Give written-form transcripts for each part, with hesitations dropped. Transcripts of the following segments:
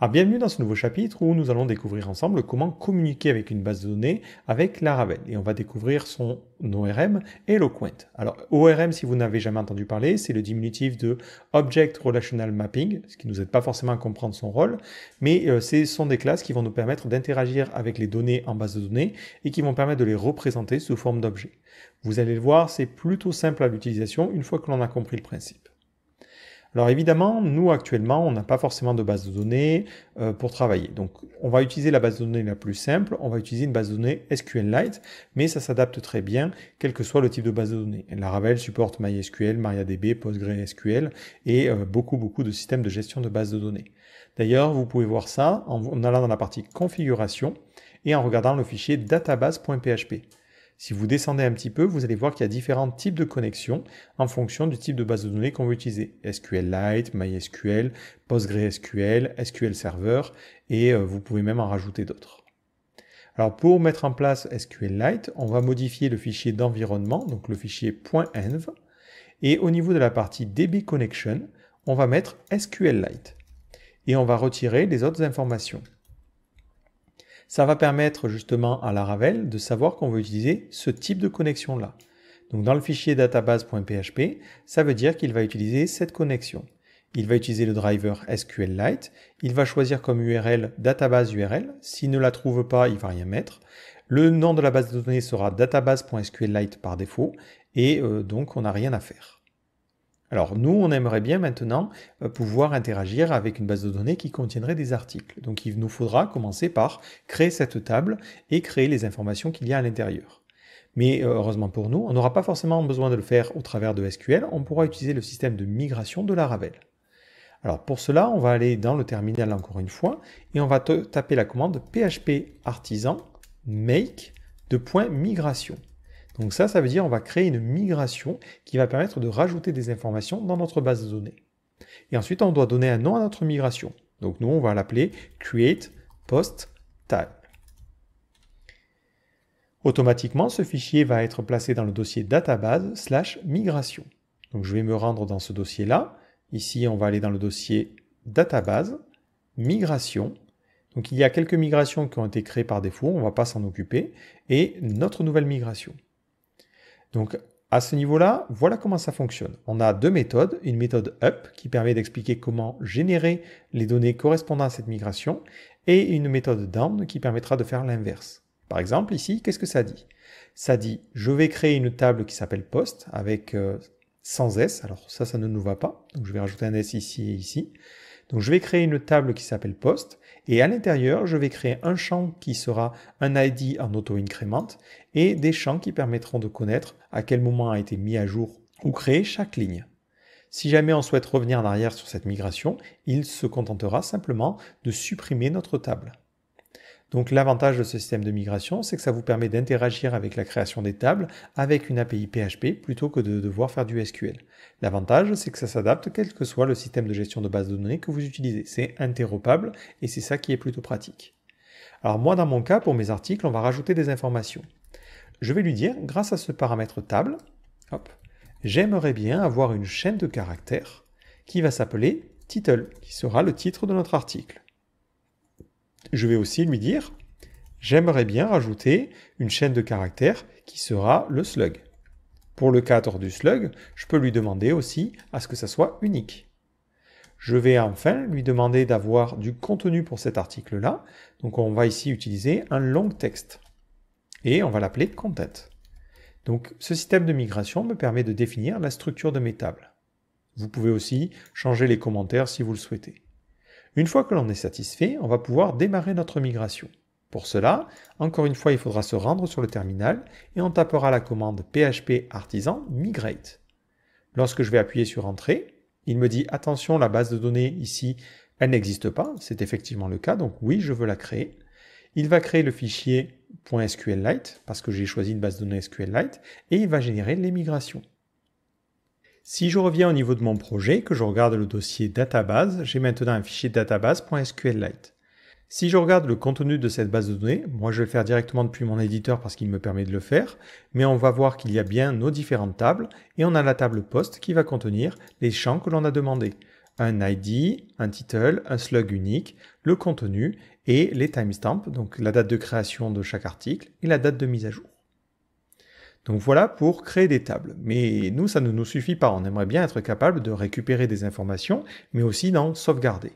Alors bienvenue dans ce nouveau chapitre où nous allons découvrir ensemble comment communiquer avec une base de données avec Laravel. Et on va découvrir son ORM et Eloquent. Alors ORM, si vous n'avez jamais entendu parler, c'est le diminutif de Object Relational Mapping, ce qui ne nous aide pas forcément à comprendre son rôle, mais ce sont des classes qui vont nous permettre d'interagir avec les données en base de données et qui vont permettre de les représenter sous forme d'objets. Vous allez le voir, c'est plutôt simple à l'utilisation une fois que l'on a compris le principe. Alors évidemment, nous actuellement, on n'a pas forcément de base de données pour travailler. Donc on va utiliser la base de données la plus simple, on va utiliser une base de données SQLite, mais ça s'adapte très bien, quel que soit le type de base de données. Laravel supporte MySQL, MariaDB, PostgreSQL et beaucoup de systèmes de gestion de base de données. D'ailleurs, vous pouvez voir ça en allant dans la partie configuration et en regardant le fichier database.php. Si vous descendez un petit peu, vous allez voir qu'il y a différents types de connexions en fonction du type de base de données qu'on veut utiliser. SQLite, MySQL, PostgreSQL, SQL Server, et vous pouvez même en rajouter d'autres. Alors pour mettre en place SQLite, on va modifier le fichier d'environnement, donc le fichier .env, et au niveau de la partie DB Connection, on va mettre SQLite. Et on va retirer les autres informations. Ça va permettre justement à Laravel de savoir qu'on veut utiliser ce type de connexion-là. Donc dans le fichier database.php, ça veut dire qu'il va utiliser cette connexion. Il va utiliser le driver SQLite, il va choisir comme URL database URL, s'il ne la trouve pas, il ne va rien mettre. Le nom de la base de données sera database.sqlite par défaut, et donc on n'a rien à faire. Alors nous, on aimerait bien maintenant pouvoir interagir avec une base de données qui contiendrait des articles. Donc il nous faudra commencer par créer cette table et créer les informations qu'il y a à l'intérieur. Mais heureusement pour nous, on n'aura pas forcément besoin de le faire au travers de SQL, on pourra utiliser le système de migration de Laravel. Alors pour cela, on va aller dans le terminal encore une fois et on va taper la commande php artisan make .migration. Donc ça veut dire qu'on va créer une migration qui va permettre de rajouter des informations dans notre base de données. Et ensuite, on doit donner un nom à notre migration. Donc nous, on va l'appeler create post table. Automatiquement, ce fichier va être placé dans le dossier database/migration. Donc je vais me rendre dans ce dossier-là. Ici, on va aller dans le dossier database, migration. Donc il y a quelques migrations qui ont été créées par défaut, on ne va pas s'en occuper. Et notre nouvelle migration. Donc à ce niveau-là, voilà comment ça fonctionne. On a deux méthodes, une méthode up qui permet d'expliquer comment générer les données correspondant à cette migration et une méthode down qui permettra de faire l'inverse. Par exemple ici, qu'est-ce que ça dit? Ça dit, je vais créer une table qui s'appelle post avec sans S, alors ça ne nous va pas, donc je vais rajouter un S ici et ici. Donc je vais créer une table qui s'appelle post et à l'intérieur, je vais créer un champ qui sera un ID en auto-increment et des champs qui permettront de connaître à quel moment a été mis à jour ou créé chaque ligne. Si jamais on souhaite revenir en arrière sur cette migration, il se contentera simplement de supprimer notre table. Donc l'avantage de ce système de migration, c'est que ça vous permet d'interagir avec la création des tables avec une API PHP plutôt que de devoir faire du SQL. L'avantage, c'est que ça s'adapte quel que soit le système de gestion de base de données que vous utilisez. C'est interopérable et c'est ça qui est plutôt pratique. Alors moi, dans mon cas, pour mes articles, on va rajouter des informations. Je vais lui dire, grâce à ce paramètre table, j'aimerais bien avoir une chaîne de caractères qui va s'appeler title, qui sera le titre de notre article. Je vais aussi lui dire, j'aimerais bien rajouter une chaîne de caractères qui sera le slug. Pour le cadre du slug, je peux lui demander aussi à ce que ça soit unique. Je vais enfin lui demander d'avoir du contenu pour cet article-là. Donc on va ici utiliser un long text. Et on va l'appeler content. Donc ce système de migration me permet de définir la structure de mes tables. Vous pouvez aussi changer les commentaires si vous le souhaitez. Une fois que l'on est satisfait, on va pouvoir démarrer notre migration. Pour cela, encore une fois, il faudra se rendre sur le terminal et on tapera la commande php artisan migrate. Lorsque je vais appuyer sur Entrée, il me dit attention, la base de données ici, elle n'existe pas. C'est effectivement le cas, donc oui, je veux la créer. Il va créer le fichier .sqlite parce que j'ai choisi une base de données SQLite et il va générer les migrations. Si je reviens au niveau de mon projet, que je regarde le dossier database, j'ai maintenant un fichier database.sqlite. Si je regarde le contenu de cette base de données, moi je vais le faire directement depuis mon éditeur parce qu'il me permet de le faire, mais on va voir qu'il y a bien nos différentes tables et on a la table post qui va contenir les champs que l'on a demandé. un ID, un title, un slug unique, le contenu et les timestamps, donc la date de création de chaque article et la date de mise à jour. Donc voilà pour créer des tables. Mais nous, ça ne nous suffit pas. On aimerait bien être capable de récupérer des informations, mais aussi d'en sauvegarder.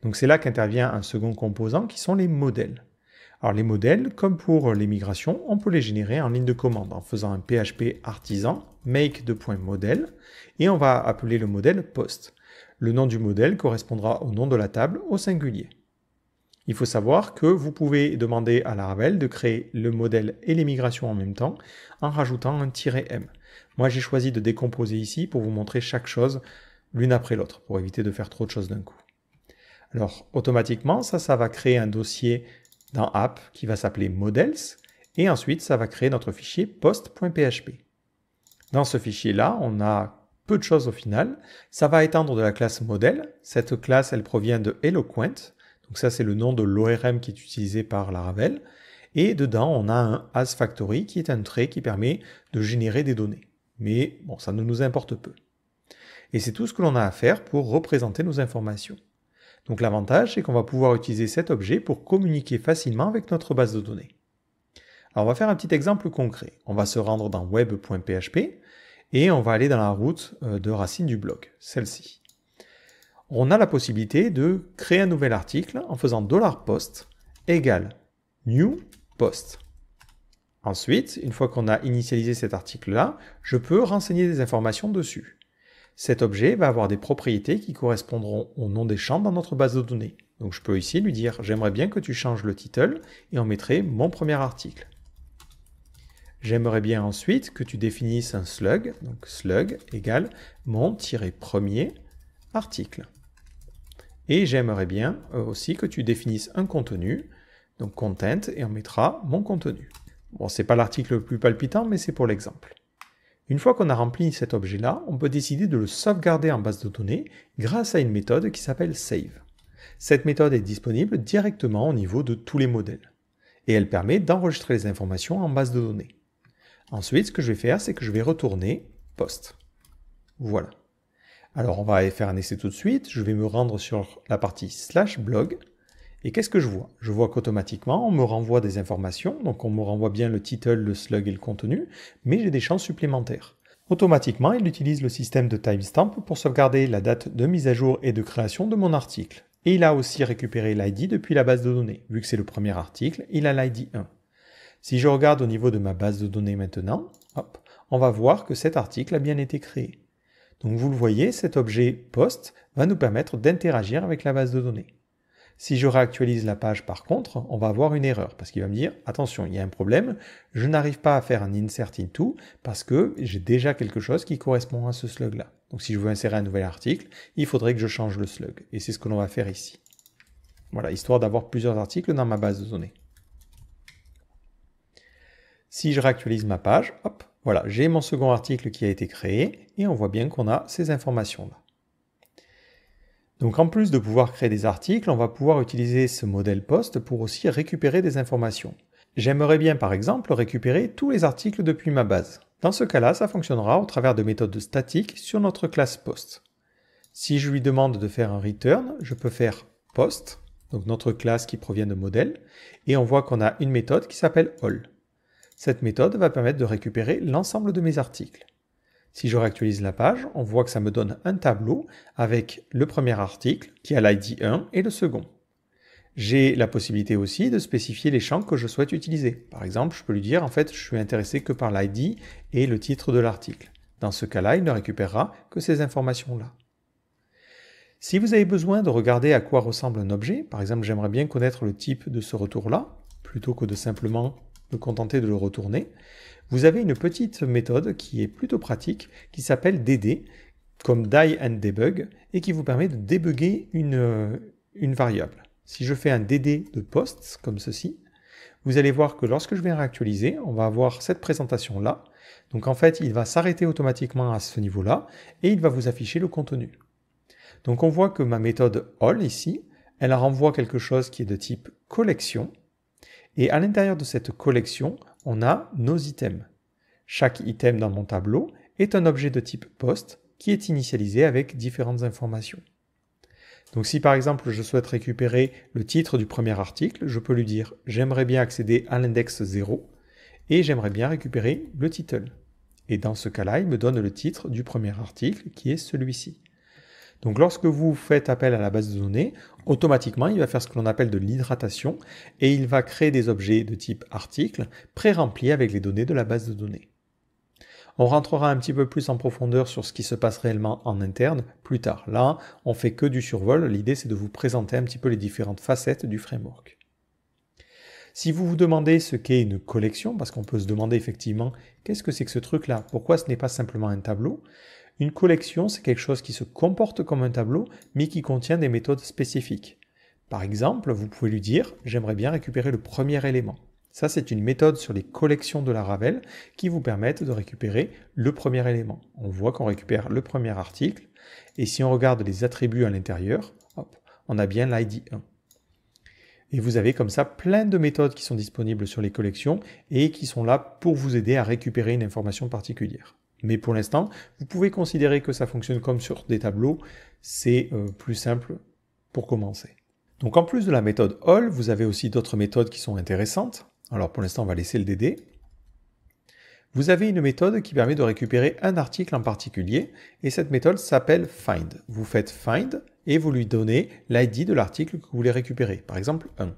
Donc c'est là qu'intervient un second composant qui sont les modèles. Alors les modèles, comme pour les migrations, on peut les générer en ligne de commande en faisant un PHP artisan make2.model et on va appeler le modèle post. Le nom du modèle correspondra au nom de la table au singulier. Il faut savoir que vous pouvez demander à Laravel de créer le modèle et les migrations en même temps en rajoutant un "-m". Moi j'ai choisi de décomposer ici pour vous montrer chaque chose l'une après l'autre pour éviter de faire trop de choses d'un coup. Alors automatiquement ça va créer un dossier dans app qui va s'appeler models et ensuite ça va créer notre fichier post.php. Dans ce fichier là on a peu de choses au final. Ça va étendre de la classe model. Cette classe elle provient de Eloquent. Donc ça c'est le nom de l'ORM qui est utilisé par Laravel. Et dedans on a un asFactory qui est un trait qui permet de générer des données. Mais bon, ça ne nous importe peu. Et c'est tout ce que l'on a à faire pour représenter nos informations. Donc l'avantage, c'est qu'on va pouvoir utiliser cet objet pour communiquer facilement avec notre base de données. Alors on va faire un petit exemple concret. On va se rendre dans web.php et on va aller dans la route de racine du bloc, celle-ci. On a la possibilité de créer un nouvel article en faisant $post égale new post. Ensuite, une fois qu'on a initialisé cet article-là, je peux renseigner des informations dessus. Cet objet va avoir des propriétés qui correspondront au nom des champs dans notre base de données. Donc je peux ici lui dire « J'aimerais bien que tu changes le title » et on mettrait mon premier article. J'aimerais bien ensuite que tu définisses un slug, donc slug égale mon-premier article. Et j'aimerais bien aussi que tu définisses un contenu, donc content, et on mettra mon contenu. Bon, c'est pas l'article le plus palpitant, mais c'est pour l'exemple. Une fois qu'on a rempli cet objet-là, on peut décider de le sauvegarder en base de données grâce à une méthode qui s'appelle save. Cette méthode est disponible directement au niveau de tous les modèles. Et elle permet d'enregistrer les informations en base de données. Ensuite, ce que je vais faire, c'est que je vais retourner post. Voilà. Alors on va aller faire un essai tout de suite. Je vais me rendre sur la partie /blog. Et qu'est-ce que je vois? Je vois qu'automatiquement, on me renvoie des informations, donc on me renvoie bien le title, le slug et le contenu, mais j'ai des champs supplémentaires. Automatiquement, il utilise le système de timestamp pour sauvegarder la date de mise à jour et de création de mon article. Et il a aussi récupéré l'ID depuis la base de données. Vu que c'est le premier article, il a l'ID 1. Si je regarde au niveau de ma base de données maintenant, hop, on va voir que cet article a bien été créé. Donc vous le voyez, cet objet post va nous permettre d'interagir avec la base de données. Si je réactualise la page par contre, on va avoir une erreur parce qu'il va me dire « Attention, il y a un problème, je n'arrive pas à faire un insert into parce que j'ai déjà quelque chose qui correspond à ce slug-là. » Donc si je veux insérer un nouvel article, il faudrait que je change le slug. Et c'est ce que l'on va faire ici. Voilà, histoire d'avoir plusieurs articles dans ma base de données. Si je réactualise ma page, hop, voilà, j'ai mon second article qui a été créé et on voit bien qu'on a ces informations-là. Donc en plus de pouvoir créer des articles, on va pouvoir utiliser ce modèle post pour aussi récupérer des informations. J'aimerais bien par exemple récupérer tous les articles depuis ma base. Dans ce cas-là, ça fonctionnera au travers de méthodes statiques sur notre classe post. Si je lui demande de faire un return, je peux faire post, donc notre classe qui provient de modèle, et on voit qu'on a une méthode qui s'appelle all. Cette méthode va permettre de récupérer l'ensemble de mes articles. Si je réactualise la page, on voit que ça me donne un tableau avec le premier article qui a l'ID 1 et le second. J'ai la possibilité aussi de spécifier les champs que je souhaite utiliser. Par exemple, je peux lui dire en fait je suis intéressé que par l'ID et le titre de l'article. Dans ce cas-là, il ne récupérera que ces informations-là. Si vous avez besoin de regarder à quoi ressemble un objet, par exemple j'aimerais bien connaître le type de ce retour-là, plutôt que de simplement me contenter de le retourner, vous avez une petite méthode qui est plutôt pratique, qui s'appelle dd, comme die and debug, et qui vous permet de débugger une variable. Si je fais un dd de post, comme ceci, vous allez voir que lorsque je vais réactualiser, on va avoir cette présentation-là. Donc en fait, il va s'arrêter automatiquement à ce niveau-là, et il va vous afficher le contenu. Donc on voit que ma méthode all ici, elle renvoie quelque chose qui est de type collection, et à l'intérieur de cette collection, on a nos items. Chaque item dans mon tableau est un objet de type post qui est initialisé avec différentes informations. Donc si par exemple je souhaite récupérer le titre du premier article, je peux lui dire j'aimerais bien accéder à l'index 0 et j'aimerais bien récupérer le title. Et dans ce cas-là, il me donne le titre du premier article qui est celui-ci. Donc lorsque vous faites appel à la base de données, automatiquement il va faire ce que l'on appelle de l'hydratation et il va créer des objets de type article pré-remplis avec les données de la base de données. On rentrera un petit peu plus en profondeur sur ce qui se passe réellement en interne plus tard. Là, on fait que du survol, l'idée c'est de vous présenter un petit peu les différentes facettes du framework. Si vous vous demandez ce qu'est une collection, parce qu'on peut se demander effectivement qu'est-ce que c'est que ce truc-là, pourquoi ce n'est pas simplement un tableau, une collection c'est quelque chose qui se comporte comme un tableau mais qui contient des méthodes spécifiques. Par exemple, vous pouvez lui dire j'aimerais bien récupérer le premier élément. Ça, c'est une méthode sur les collections de Laravel qui vous permettent de récupérer le premier élément. On voit qu'on récupère le premier article, et si on regarde les attributs à l'intérieur, on a bien l'ID 1. Et vous avez comme ça plein de méthodes qui sont disponibles sur les collections et qui sont là pour vous aider à récupérer une information particulière. Mais pour l'instant, vous pouvez considérer que ça fonctionne comme sur des tableaux, c'est plus simple pour commencer. Donc en plus de la méthode all, vous avez aussi d'autres méthodes qui sont intéressantes. Alors pour l'instant, on va laisser le DD. Vous avez une méthode qui permet de récupérer un article en particulier, et cette méthode s'appelle find. Vous faites find et vous lui donnez l'ID de l'article que vous voulez récupérer, par exemple 1.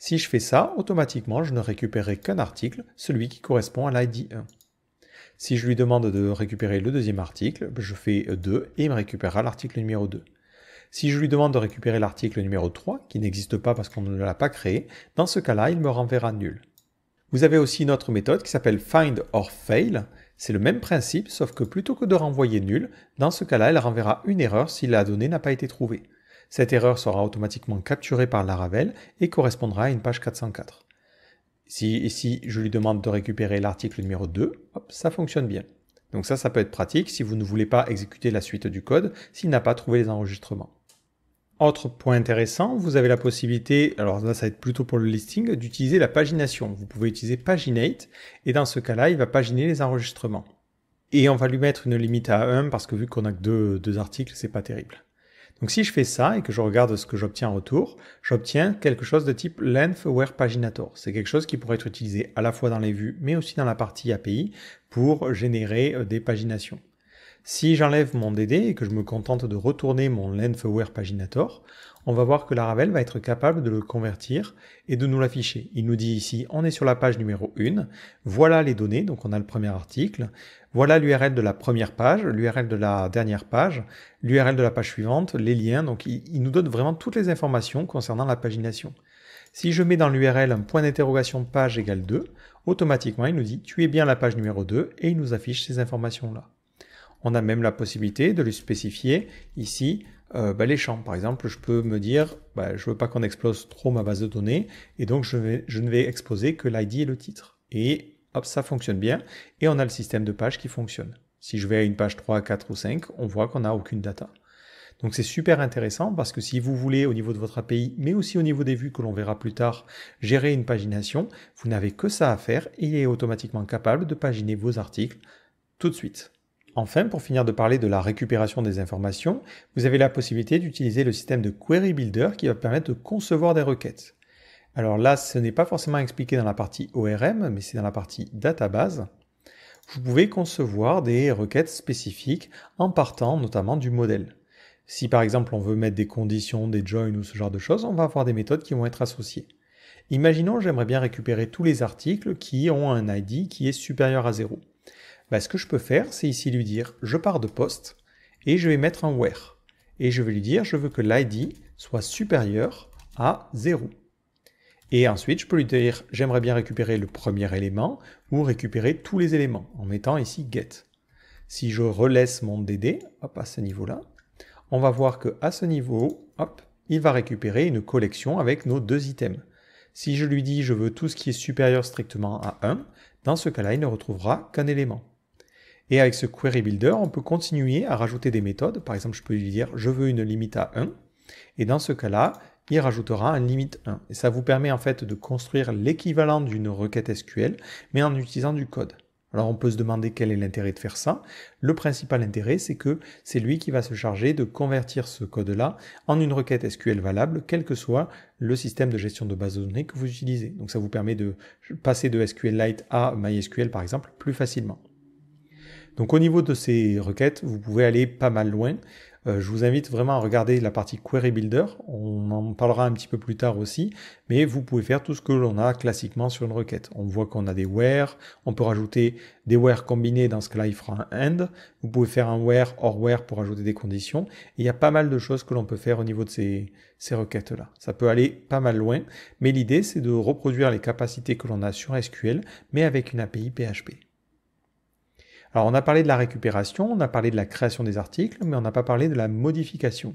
Si je fais ça, automatiquement, je ne récupérerai qu'un article, celui qui correspond à l'ID 1. Si je lui demande de récupérer le deuxième article, je fais 2 et il me récupérera l'article numéro 2. Si je lui demande de récupérer l'article numéro 3, qui n'existe pas parce qu'on ne l'a pas créé, dans ce cas-là, il me renverra nul. Vous avez aussi une autre méthode qui s'appelle find or fail. C'est le même principe, sauf que plutôt que de renvoyer nul, dans ce cas-là, elle renverra une erreur si la donnée n'a pas été trouvée. Cette erreur sera automatiquement capturée par Laravel et correspondra à une page 404. Si je lui demande de récupérer l'article numéro 2, ça fonctionne bien. Donc ça peut être pratique si vous ne voulez pas exécuter la suite du code s'il n'a pas trouvé les enregistrements. Autre point intéressant, vous avez la possibilité, alors là ça va être plutôt pour le listing, d'utiliser la pagination. Vous pouvez utiliser paginate et dans ce cas-là, il va paginer les enregistrements. Et on va lui mettre une limite à 1 parce que vu qu'on a que deux articles, c'est pas terrible. Donc si je fais ça et que je regarde ce que j'obtiens en retour, j'obtiens quelque chose de type length where paginator. C'est quelque chose qui pourrait être utilisé à la fois dans les vues mais aussi dans la partie API pour générer des paginations. Si j'enlève mon DD et que je me contente de retourner mon length where paginator, on va voir que Laravel va être capable de le convertir et de nous l'afficher. Il nous dit ici, on est sur la page numéro 1, voilà les données, donc on a le premier article, voilà l'URL de la première page, l'URL de la dernière page, l'URL de la page suivante, les liens, donc il nous donne vraiment toutes les informations concernant la pagination. Si je mets dans l'URL un point d'interrogation page égale 2, automatiquement il nous dit tu es bien la page numéro 2 et il nous affiche ces informations-là. On a même la possibilité de lui spécifier ici les champs. Par exemple, je peux me dire, je ne veux pas qu'on explose trop ma base de données, et donc je ne vais exposer que l'ID et le titre. Et hop, ça fonctionne bien, et on a le système de page qui fonctionne. Si je vais à une page 3, 4 ou 5, on voit qu'on n'a aucune data. Donc c'est super intéressant parce que si vous voulez au niveau de votre API, mais aussi au niveau des vues que l'on verra plus tard, gérer une pagination, vous n'avez que ça à faire et il est automatiquement capable de paginer vos articles tout de suite. Enfin, pour finir de parler de la récupération des informations, vous avez la possibilité d'utiliser le système de Query Builder qui va permettre de concevoir des requêtes. Alors là, ce n'est pas forcément expliqué dans la partie ORM, mais c'est dans la partie database. Vous pouvez concevoir des requêtes spécifiques en partant notamment du modèle. Si par exemple on veut mettre des conditions, des joins ou ce genre de choses, on va avoir des méthodes qui vont être associées. Imaginons j'aimerais bien récupérer tous les articles qui ont un ID qui est supérieur à 0. Ce que je peux faire, c'est ici lui dire je pars de poste et je vais mettre un where. Et je vais lui dire je veux que l'ID soit supérieur à 0. Et ensuite, je peux lui dire j'aimerais bien récupérer le premier élément ou récupérer tous les éléments en mettant ici get. Si je relaisse mon DD à ce niveau-là, on va voir qu'à ce niveau, il va récupérer une collection avec nos deux items. Si je lui dis je veux tout ce qui est supérieur strictement à 1, dans ce cas-là, il ne retrouvera qu'un élément. Et avec ce Query Builder, on peut continuer à rajouter des méthodes. Par exemple, je peux lui dire je veux une limite à 1. Et dans ce cas-là, il rajoutera un limite 1. Et ça vous permet en fait de construire l'équivalent d'une requête SQL, mais en utilisant du code. Alors on peut se demander quel est l'intérêt de faire ça. Le principal intérêt, c'est que c'est lui qui va se charger de convertir ce code-là en une requête SQL valable, quel que soit le système de gestion de base de données que vous utilisez. Donc ça vous permet de passer de SQLite à MySQL par exemple plus facilement. Donc au niveau de ces requêtes, vous pouvez aller pas mal loin. Je vous invite vraiment à regarder la partie Query Builder, on en parlera un petit peu plus tard aussi, mais vous pouvez faire tout ce que l'on a classiquement sur une requête. On voit qu'on a des where, on peut rajouter des where combinés, dans ce cas-là il fera un and, vous pouvez faire un where or where pour ajouter des conditions, et il y a pas mal de choses que l'on peut faire au niveau de ces requêtes-là. Ça peut aller pas mal loin, mais l'idée c'est de reproduire les capacités que l'on a sur SQL, mais avec une API PHP. Alors on a parlé de la récupération, on a parlé de la création des articles, mais on n'a pas parlé de la modification.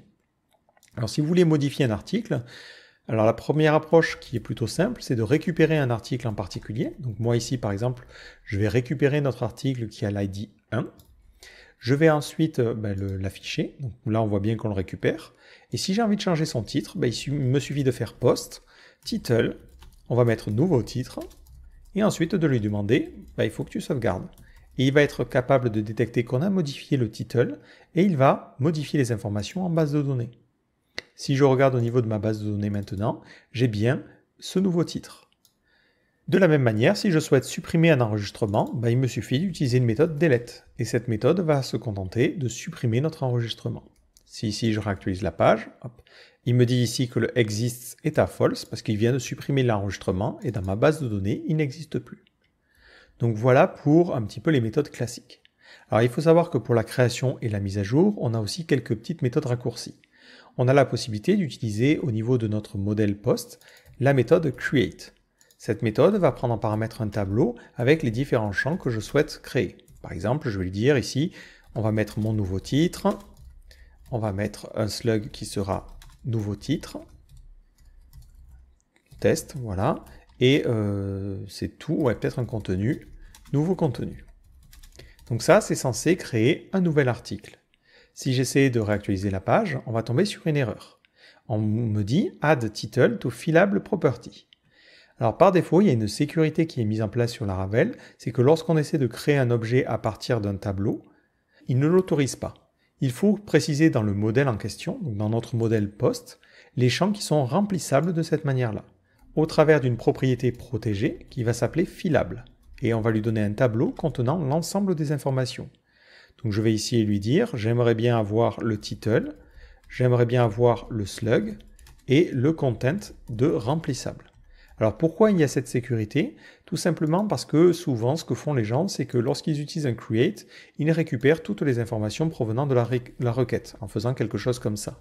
Alors si vous voulez modifier un article, alors la première approche qui est plutôt simple, c'est de récupérer un article en particulier. Donc moi ici par exemple, je vais récupérer notre article qui a l'ID 1. Je vais ensuite l'afficher, donc là on voit bien qu'on le récupère. Et si j'ai envie de changer son titre, il me suffit de faire post, title, on va mettre nouveau titre, et ensuite de lui demander, il faut que tu sauvegardes. Et il va être capable de détecter qu'on a modifié le title et il va modifier les informations en base de données. Si je regarde au niveau de ma base de données maintenant, j'ai bien ce nouveau titre. De la même manière, si je souhaite supprimer un enregistrement, il me suffit d'utiliser une méthode delete. Et cette méthode va se contenter de supprimer notre enregistrement. Si ici je réactualise la page, il me dit ici que le exists est à false parce qu'il vient de supprimer l'enregistrement et dans ma base de données, il n'existe plus. Donc voilà pour un petit peu les méthodes classiques. Alors il faut savoir que pour la création et la mise à jour, on a aussi quelques petites méthodes raccourcies. On a la possibilité d'utiliser au niveau de notre modèle post la méthode create. Cette méthode va prendre en paramètre un tableau avec les différents champs que je souhaite créer. Par exemple, je vais lui dire ici, on va mettre mon nouveau titre, on va mettre un slug qui sera nouveau titre, test, voilà. Et c'est tout, peut-être un contenu, nouveau contenu. Donc ça, c'est censé créer un nouvel article. Si j'essaie de réactualiser la page, on va tomber sur une erreur. On me dit « Add title to fillable property ». Alors par défaut, il y a une sécurité qui est mise en place sur Laravel, c'est que lorsqu'on essaie de créer un objet à partir d'un tableau, il ne l'autorise pas. Il faut préciser dans le modèle en question, donc dans notre modèle post, les champs qui sont remplissables de cette manière-là, au travers d'une propriété protégée qui va s'appeler fillable. Et on va lui donner un tableau contenant l'ensemble des informations. Donc je vais ici lui dire, j'aimerais bien avoir le title, j'aimerais bien avoir le slug et le content de remplissable. Alors pourquoi il y a cette sécurité? Tout simplement parce que souvent ce que font les gens, c'est que lorsqu'ils utilisent un create, ils récupèrent toutes les informations provenant de la requête, en faisant quelque chose comme ça.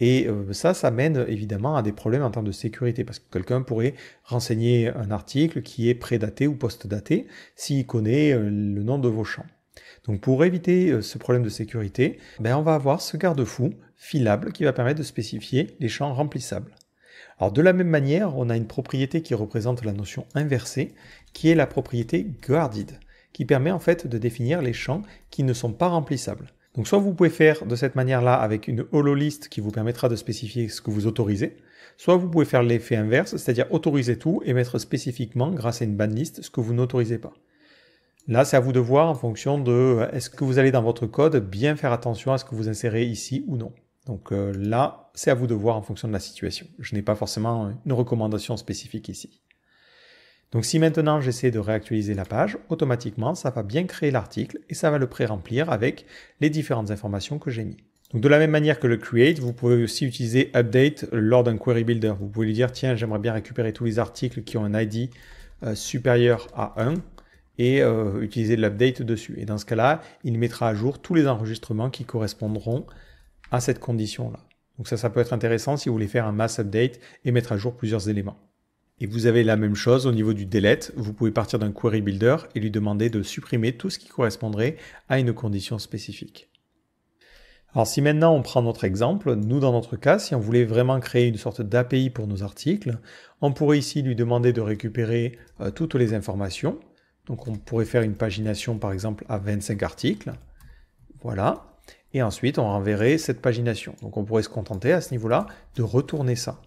Et ça mène évidemment à des problèmes en termes de sécurité, parce que quelqu'un pourrait renseigner un article qui est prédaté ou post-daté s'il connaît le nom de vos champs. Donc pour éviter ce problème de sécurité, on va avoir ce garde-fou fillable qui va permettre de spécifier les champs remplissables. Alors de la même manière, on a une propriété qui représente la notion inversée, qui est la propriété guarded, qui permet en fait de définir les champs qui ne sont pas remplissables. Donc soit vous pouvez faire de cette manière-là avec une hololist qui vous permettra de spécifier ce que vous autorisez, soit vous pouvez faire l'effet inverse, c'est-à-dire autoriser tout et mettre spécifiquement, grâce à une banlist, ce que vous n'autorisez pas. Là, c'est à vous de voir en fonction de est-ce que vous allez dans votre code bien faire attention à ce que vous insérez ici ou non. Donc là, c'est à vous de voir en fonction de la situation. Je n'ai pas forcément une recommandation spécifique ici. Donc si maintenant j'essaie de réactualiser la page, automatiquement ça va bien créer l'article et ça va le pré-remplir avec les différentes informations que j'ai mis. Donc de la même manière que le create, vous pouvez aussi utiliser update lors d'un query builder. Vous pouvez lui dire tiens, j'aimerais bien récupérer tous les articles qui ont un ID supérieur à 1 et utiliser l'update dessus. Et dans ce cas-là, il mettra à jour tous les enregistrements qui correspondront à cette condition-là. Donc ça peut être intéressant si vous voulez faire un mass update et mettre à jour plusieurs éléments. Et vous avez la même chose au niveau du delete. Vous pouvez partir d'un query builder et lui demander de supprimer tout ce qui correspondrait à une condition spécifique. Alors si maintenant on prend notre exemple, nous dans notre cas, si on voulait vraiment créer une sorte d'API pour nos articles, on pourrait ici lui demander de récupérer toutes les informations. Donc on pourrait faire une pagination par exemple à 25 articles. Voilà. Et ensuite on renverrait cette pagination. Donc on pourrait se contenter à ce niveau-là de retourner ça.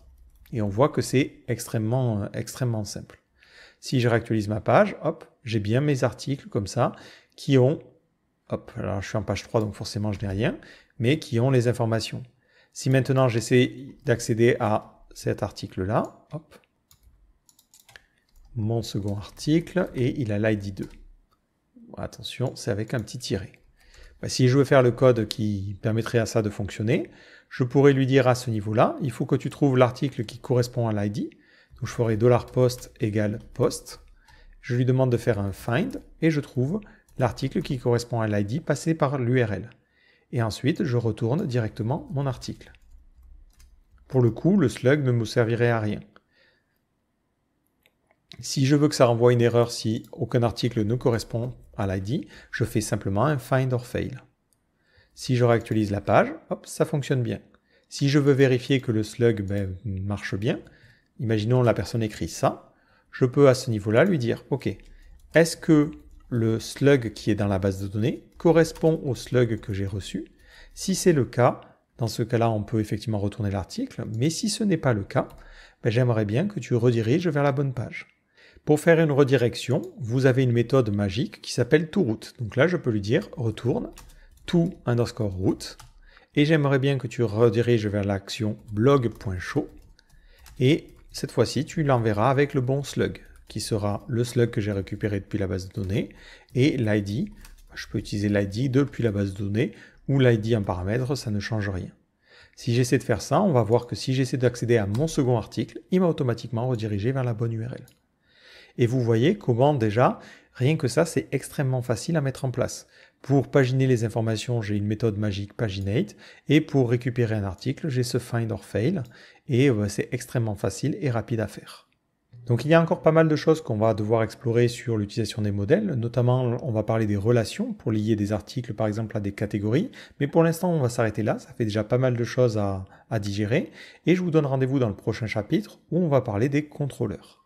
Et on voit que c'est extrêmement simple. Si je réactualise ma page, hop, j'ai bien mes articles comme ça qui ont, hop, alors je suis en page 3 donc forcément je n'ai rien, mais qui ont les informations. Si maintenant j'essaie d'accéder à cet article-là, hop, mon second article, et il a l'ID 2. Attention, c'est avec un petit tiret. Si je veux faire le code qui permettrait à ça de fonctionner, je pourrais lui dire à ce niveau-là, il faut que tu trouves l'article qui correspond à l'ID. Donc je ferai $post égale post. Je lui demande de faire un find et je trouve l'article qui correspond à l'ID passé par l'URL. Et ensuite, je retourne directement mon article. Pour le coup, le slug ne me servirait à rien. Si je veux que ça renvoie une erreur si aucun article ne correspond à l'ID, je fais simplement un find or fail. Si je réactualise la page, hop, ça fonctionne bien. Si je veux vérifier que le slug marche bien, imaginons la personne écrit ça, je peux à ce niveau-là lui dire, ok, est-ce que le slug qui est dans la base de données correspond au slug que j'ai reçu? Si c'est le cas, dans ce cas-là, on peut effectivement retourner l'article, mais si ce n'est pas le cas, j'aimerais bien que tu rediriges vers la bonne page. Pour faire une redirection, vous avez une méthode magique qui s'appelle toRoute. Donc là, je peux lui dire retourne to_route et j'aimerais bien que tu rediriges vers l'action blog.show et cette fois-ci, tu l'enverras avec le bon slug qui sera le slug que j'ai récupéré depuis la base de données et l'ID. Je peux utiliser l'ID depuis la base de données ou l'ID en paramètre, ça ne change rien. Si j'essaie de faire ça, on va voir que si j'essaie d'accéder à mon second article, il m'a automatiquement redirigé vers la bonne URL. Et vous voyez comment déjà, rien que ça, c'est extrêmement facile à mettre en place. Pour paginer les informations, j'ai une méthode magique paginate, et pour récupérer un article, j'ai ce find or fail, et c'est extrêmement facile et rapide à faire. Donc il y a encore pas mal de choses qu'on va devoir explorer sur l'utilisation des modèles, notamment on va parler des relations pour lier des articles par exemple à des catégories, mais pour l'instant on va s'arrêter là, ça fait déjà pas mal de choses à digérer, et je vous donne rendez-vous dans le prochain chapitre où on va parler des contrôleurs.